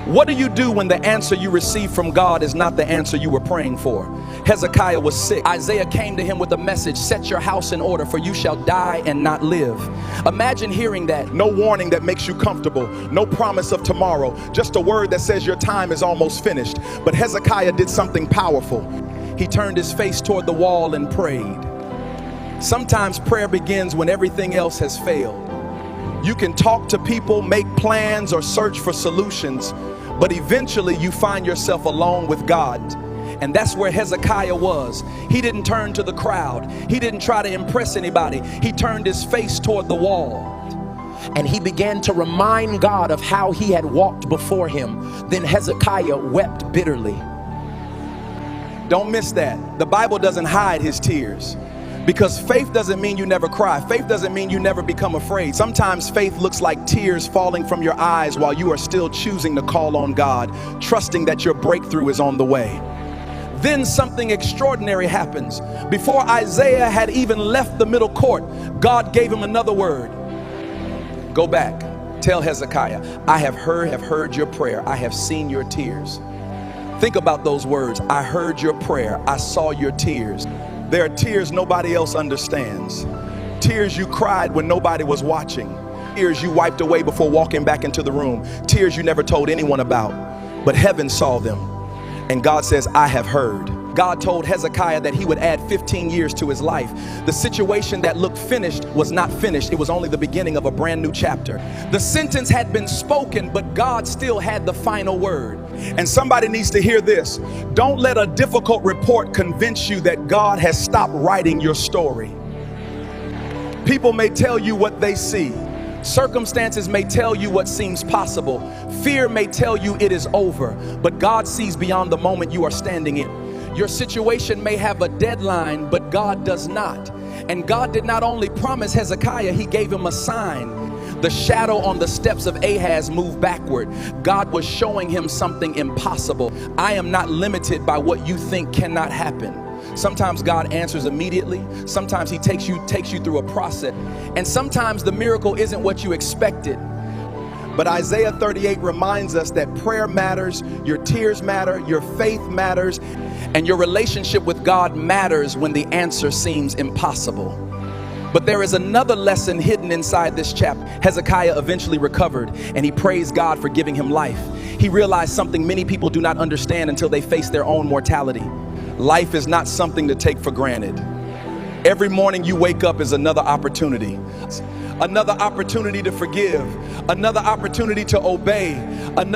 What do you do when the answer you receive from God is not the answer you were praying for? Hezekiah was sick. Isaiah came to him with a message: set your house in order, for you shall die and not live. Imagine hearing that. No warning that makes you comfortable, no promise of tomorrow, just a word that says your time is almost finished. But Hezekiah did something powerful. He turned his face toward the wall and prayed. Sometimes prayer begins when everything else has failed. You can talk to people, make plans, or search for solutions, but eventually you find yourself alone with God. And that's where Hezekiah was. He didn't turn to the crowd. He didn't try to impress anybody. He turned his face toward the wall. And he began to remind God of how he had walked before him. Then Hezekiah wept bitterly. Don't miss that. The Bible doesn't hide his tears. Because faith doesn't mean you never cry. Faith doesn't mean you never become afraid. Sometimes faith looks like tears falling from your eyes while you are still choosing to call on God, trusting that your breakthrough is on the way. Then something extraordinary happens. Before Isaiah had even left the middle court, God gave him another word. Go back, tell Hezekiah, I have heard your prayer. I have seen your tears. Think about those words. I heard your prayer. I saw your tears. There are tears nobody else understands. Tears you cried when nobody was watching. Tears you wiped away before walking back into the room. Tears you never told anyone about, but heaven saw them. And God says, I have heard. God told Hezekiah that he would add 15 years to his life. The situation that looked finished was not finished. It was only the beginning of a brand new chapter. The sentence had been spoken, but God still had the final word. And somebody needs to hear this. Don't let a difficult report convince you that God has stopped writing your story. People may tell you what they see. Circumstances may tell you what seems possible. Fear may tell you it is over, but God sees beyond the moment you are standing in. Your situation may have a deadline, but God does not. And God did not only promise Hezekiah, he gave him a sign. The shadow on the steps of Ahaz moved backward. God was showing him something impossible. I am not limited by what you think cannot happen. Sometimes God answers immediately. Sometimes he takes you through a process. And sometimes the miracle isn't what you expected. But Isaiah 38 reminds us that prayer matters, your tears matter, your faith matters, and your relationship with God matters when the answer seems impossible. But there is another lesson hidden inside this chapter. Hezekiah eventually recovered, and he praised God for giving him life. He realized something many people do not understand until they face their own mortality. Life is not something to take for granted. Every morning you wake up is another opportunity. Another opportunity to forgive, another opportunity to obey,